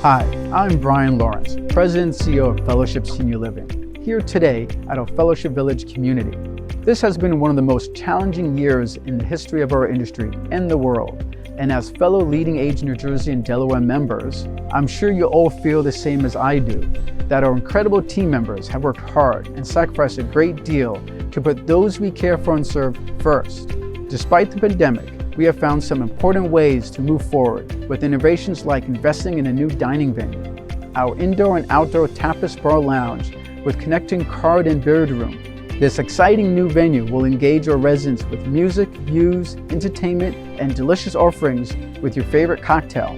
Hi, I'm Brian Lawrence, President and CEO of Fellowship Senior Living, here today at our Fellowship Village community. This has been one of the most challenging years in the history of our industry and the world. And as fellow leading age New Jersey and Delaware members, I'm sure you all feel the same as I do, that our incredible team members have worked hard and sacrificed a great deal to put those we care for and serve first. Despite the pandemic, we have found some important ways to move forward with innovations like investing in a new dining venue, our indoor and outdoor Tapas bar lounge with connecting card and billiard room. This exciting new venue will engage our residents with music, views, entertainment, and delicious offerings with your favorite cocktail.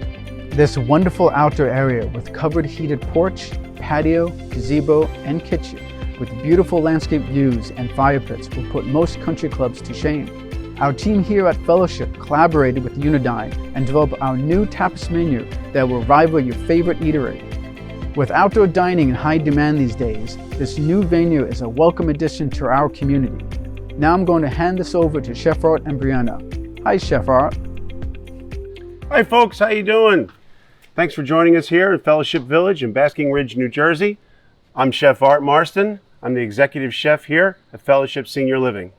This wonderful outdoor area with covered heated porch, patio, gazebo, and kitchen with beautiful landscape views and fire pits will put most country clubs to shame. Our team here at Fellowship collaborated with Unidine and developed our new tapas menu that will rival your favorite eatery. With outdoor dining in high demand these days, this new venue is a welcome addition to our community. Now I'm going to hand this over to Chef Art and Brianna. Hi, Chef Art. Hi, folks. How you doing? Thanks for joining us here at Fellowship Village in Basking Ridge, New Jersey. I'm Chef Art Marston. I'm the executive chef here at Fellowship Senior Living.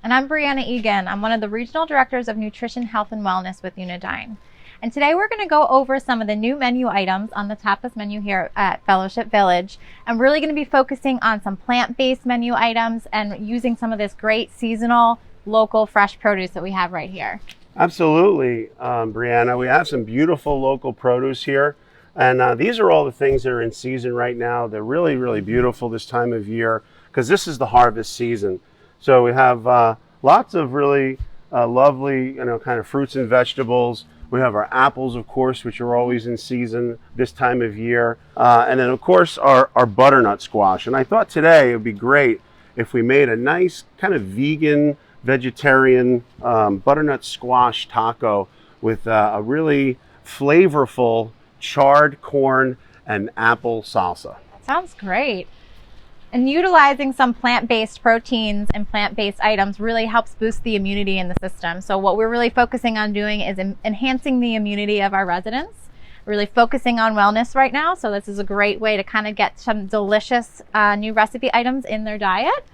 And I'm Brianna Egan. I'm one of the regional directors of Nutrition, Health, and Wellness with Unidine. And today we're going to go over some of the new menu items on the tapas menu here at Fellowship Village. I'm really going to be focusing on some plant-based menu items and using some of this great seasonal, local, fresh produce that we have right here. Absolutely, Brianna. We have some beautiful local produce here. And these are all the things that are in season right now. They're really, really beautiful this time of year because this is the harvest season. So we have lots of really lovely, kind of fruits and vegetables. We have our apples, of course, which are always in season this time of year. And then, of course, our butternut squash. And I thought today it would be great if we made a nice kind of vegan, vegetarian butternut squash taco with a really flavorful charred corn and apple salsa. Sounds great. And utilizing some plant-based proteins and plant-based items really helps boost the immunity in the system. So what we're really focusing on doing is enhancing the immunity of our residents, really focusing on wellness right now. So this is a great way to kind of get some delicious new recipe items in their diet.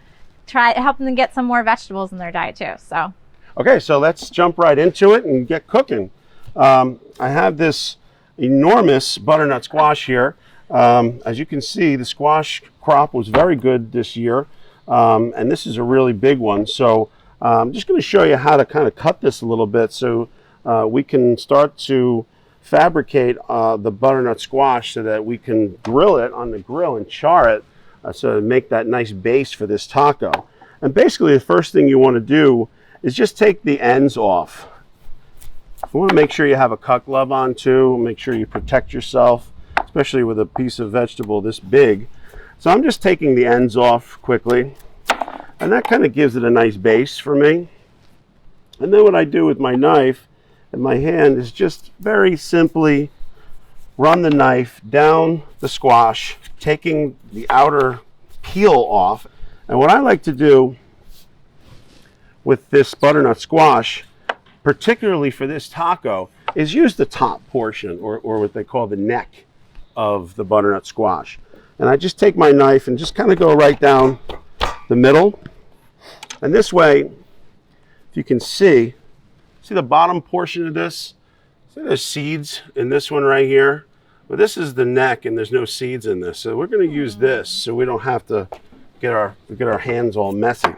Help them get some more vegetables in their diet too. So, okay, so let's jump right into it and get cooking. I have this enormous butternut squash here. As you can see, the squash crop was very good this year, and this is a really big one. So I'm just going to show you how to kind of cut this a little bit so we can start to fabricate the butternut squash so that we can grill it on the grill and char it so to make that nice base for this taco. And basically the first thing you want to do is just take the ends off. You want to make sure you have a cut glove on too. Make sure you protect yourself, especially with a piece of vegetable this big. So I'm just taking the ends off quickly, and that kind of gives it a nice base for me. And then what I do with my knife and my hand is just very simply run the knife down the squash, taking the outer peel off. And what I like to do with this butternut squash, particularly for this taco, is use the top portion, or what they call the neck of the butternut squash. And I just take my knife and just kind of go right down the middle. And this way, if you can see the bottom portion of this? See there's seeds in this one right here? But this is the neck and there's no seeds in this. So we're going to use this so we don't have to get our hands all messy.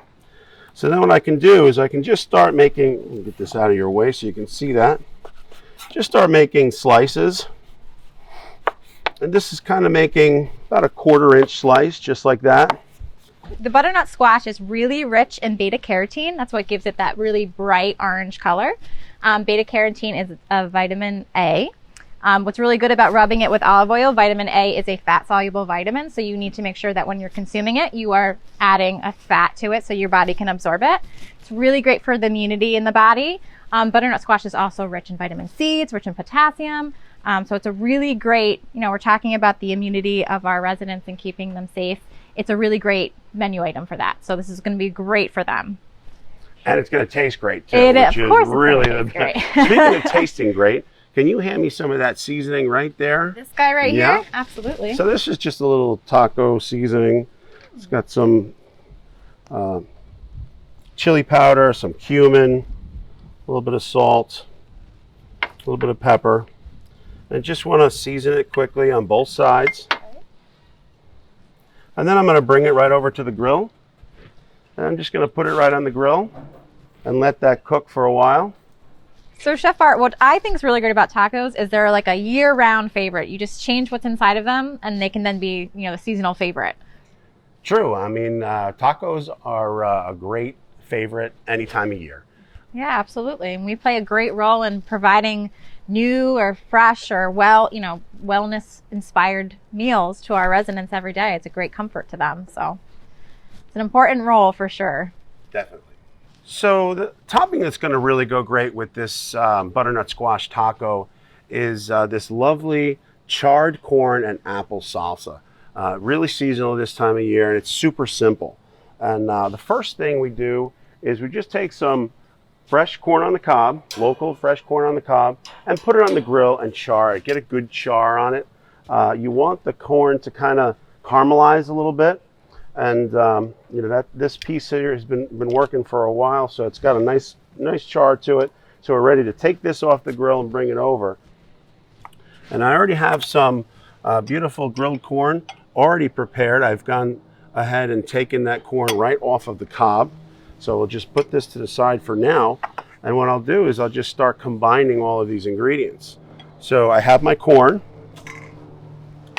So then what I can do is I can just start making, let me get this out of your way so you can see that. Just start making slices. And this is kind of making about a 1/4 inch slice, just like that. The butternut squash is really rich in beta carotene. That's what gives it that really bright orange color. Beta carotene is a vitamin A. What's really good about rubbing it with olive oil, vitamin A is a fat-soluble vitamin, so you need to make sure that when you're consuming it, you are adding a fat to it so your body can absorb it. It's really great for the immunity in the body. Butternut squash is also rich in vitamin C, it's rich in potassium. So it's a really great, we're talking about the immunity of our residents and keeping them safe. It's a really great menu item for that. So this is going to be great for them. And it's going to taste great too, It is, which of course, is really great. Speaking of tasting great, Can you hand me some of that seasoning right there? This guy right Yeah. here? Absolutely. So this is just a little taco seasoning. It's got some chili powder, some cumin, a little bit of salt, a little bit of pepper. And just want to season it quickly on both sides. And then I'm going to bring it right over to the grill. And I'm just going to put it right on the grill and let that cook for a while. So Chef Art, what I think is really great about tacos is they're like a year-round favorite. You just change what's inside of them, and they can then be, you know, the seasonal favorite. True. I mean, tacos are a great favorite any time of year. Yeah, absolutely. And we play a great role in providing new or fresh or wellness-inspired meals to our residents every day. It's a great comfort to them. So it's an important role for sure. Definitely. So the topping that's going to really go great with this butternut squash taco is this lovely charred corn and apple salsa. Really seasonal this time of year, and it's super simple. And the first thing we do is we just take some fresh corn on the cob, local fresh corn on the cob, and put it on the grill and char it. Get a good char on it. You want the corn to kind of caramelize a little bit. And you know, this piece here has been working for a while, so it's got a nice char to it. So we're ready to take this off the grill and bring it over. And I already have some beautiful grilled corn already prepared. I've gone ahead and taken that corn right off of the cob. So we'll just put this to the side for now. And what I'll do is I'll just start combining all of these ingredients. So I have my corn,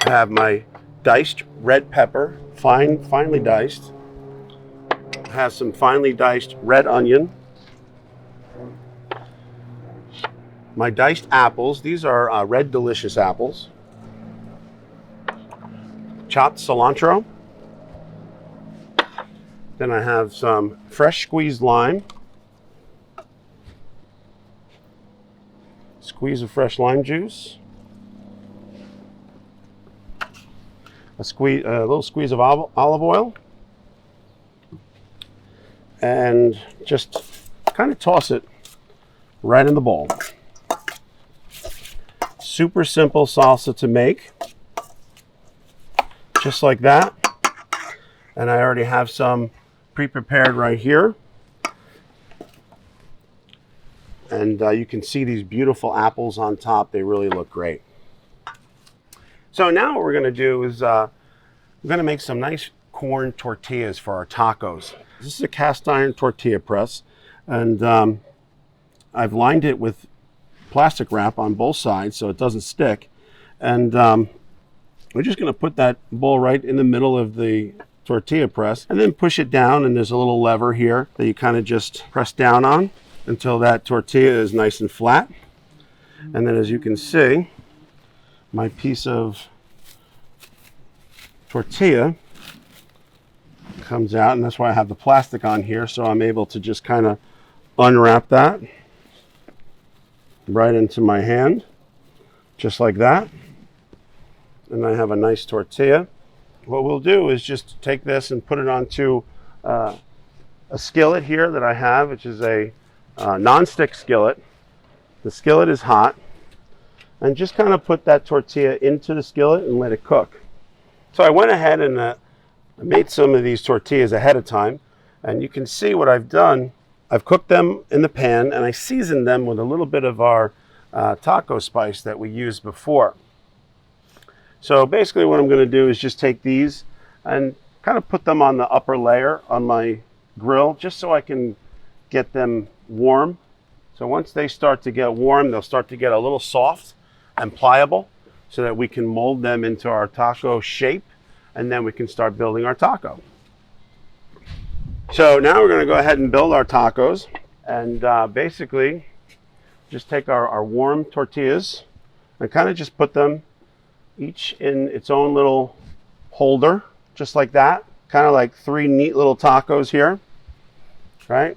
I have my diced red pepper, finely diced. I have some finely diced red onion. My diced apples, these are red delicious apples. Chopped cilantro. Then I have some fresh squeezed lime. Squeeze of fresh lime juice. A little squeeze of olive oil. And just kind of toss it right in the bowl. Super simple salsa to make. Just like that. And I already have some pre-prepared right here. And you can see these beautiful apples on top. They really look great. So now what we're going to do is we're going to make some nice corn tortillas for our tacos. This is a cast iron tortilla press, and I've lined it with plastic wrap on both sides so it doesn't stick. And we're just going to put that bowl right in the middle of the tortilla press and then push it down, and there's a little lever here that you kind of just press down on until that tortilla is nice and flat. And then as you can see, my piece of tortilla comes out, and that's why I have the plastic on here, so I'm able to just kind of unwrap that right into my hand, just like that. And I have a nice tortilla. What we'll do is just take this and put it onto a skillet here that I have, which is a non-stick skillet. The skillet is hot. And just kind of put that tortilla into the skillet and let it cook. So I went ahead and I made some of these tortillas ahead of time. And you can see what I've done. I've cooked them in the pan, and I seasoned them with a little bit of our taco spice that we used before. So basically what I'm going to do is just take these and kind of put them on the upper layer on my grill, just so I can get them warm. So once they start to get warm, they'll start to get a little soft and pliable, so that we can mold them into our taco shape, and then we can start building our taco. So now we're going to go ahead and build our tacos, and basically just take our warm tortillas and kind of just put them each in its own little holder, just like that. Kind of like 3 neat little tacos here, right?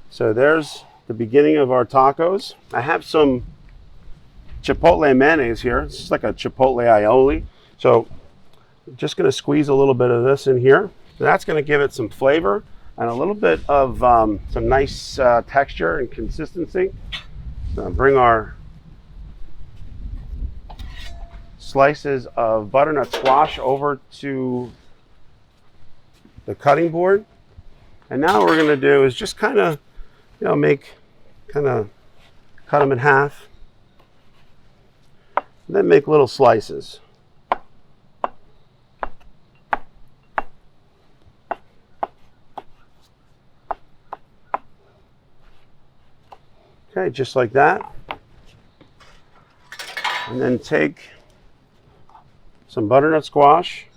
So there's the beginning of our tacos. I have some chipotle mayonnaise here. It's just like a chipotle aioli. So I'm just going to squeeze a little bit of this in here. That's going to give it some flavor and a little bit of some nice texture and consistency. So bring our slices of butternut squash over to the cutting board. And now what we're going to do is just kind of, cut them in half. And then make little slices. Okay, just like that. And then take some butternut squash,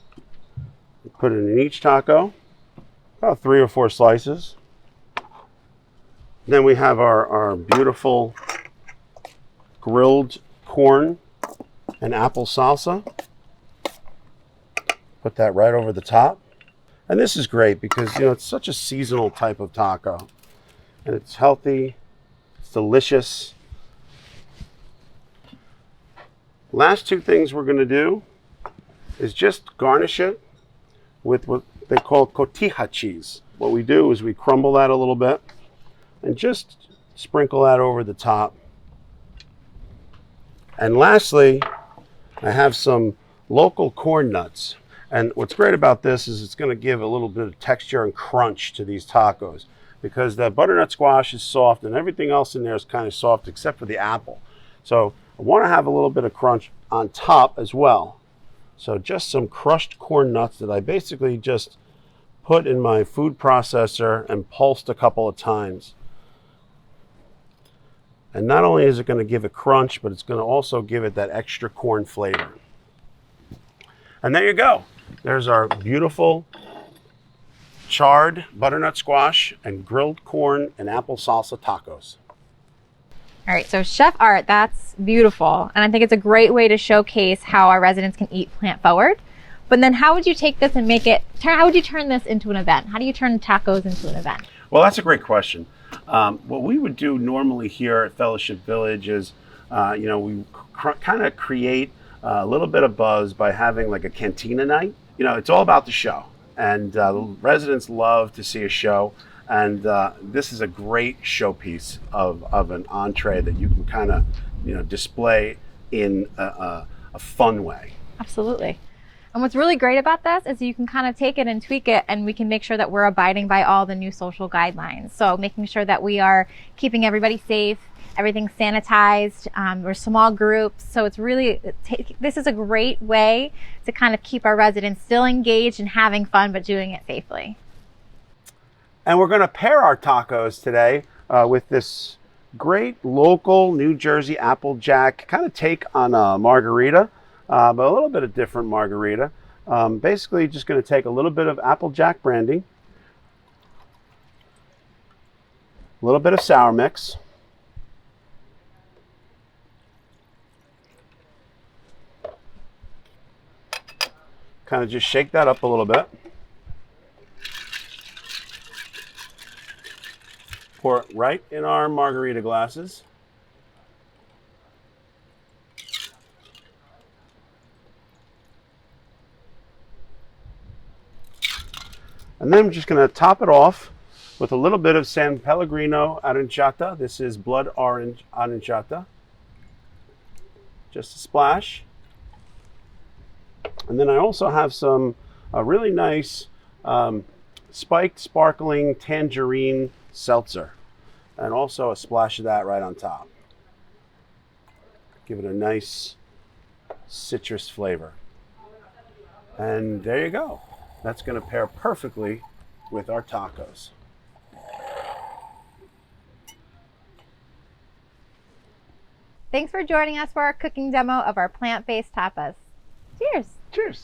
put it in each taco, about 3 or 4 slices. Then we have our beautiful grilled corn and apple salsa. Put that right over the top. And this is great because, it's such a seasonal type of taco. And it's healthy, it's delicious. Last 2 things we're going to do is just garnish it with what they call cotija cheese. What we do is we crumble that a little bit and just sprinkle that over the top. And lastly, I have some local corn nuts. And what's great about this is it's going to give a little bit of texture and crunch to these tacos because the butternut squash is soft and everything else in there is kind of soft except for the apple. So I want to have a little bit of crunch on top as well. So just some crushed corn nuts that I basically just put in my food processor and pulsed a couple of times. And not only is it going to give it crunch, but it's going to also give it that extra corn flavor. And there you go. There's our beautiful charred butternut squash and grilled corn and apple salsa tacos. All right, so Chef Art, that's beautiful. And I think it's a great way to showcase how our residents can eat plant forward. But then how would you take this and how would you turn this into an event? How do you turn tacos into an event? Well, that's a great question. What we would do normally here at Fellowship Village is, we kind of create a little bit of buzz by having like a cantina night. It's all about the show. And the residents love to see a show. And this is a great showpiece of an entree that you can kind of, display in a fun way. Absolutely. And what's really great about this is you can kind of take it and tweak it, and we can make sure that we're abiding by all the new social guidelines. So making sure that we are keeping everybody safe, everything's sanitized, we're small groups. So it's really, this is a great way to kind of keep our residents still engaged and having fun, but doing it safely. And we're going to pair our tacos today with this great local New Jersey Applejack kind of take on a margarita, but a little bit of different margarita. Basically just going to take a little bit of Applejack brandy, a little bit of sour mix, kind of just shake that up a little bit. Pour it right in our margarita glasses. And then I'm just going to top it off with a little bit of San Pellegrino aranciata. This is blood orange aranciata. Just a splash. And then I also have some really nice spiked sparkling tangerine seltzer, and also a splash of that right on top. Give it a nice citrus flavor. And there you go. That's going to pair perfectly with our tacos. Thanks for joining us for our cooking demo of our plant-based tapas. Cheers. Cheers.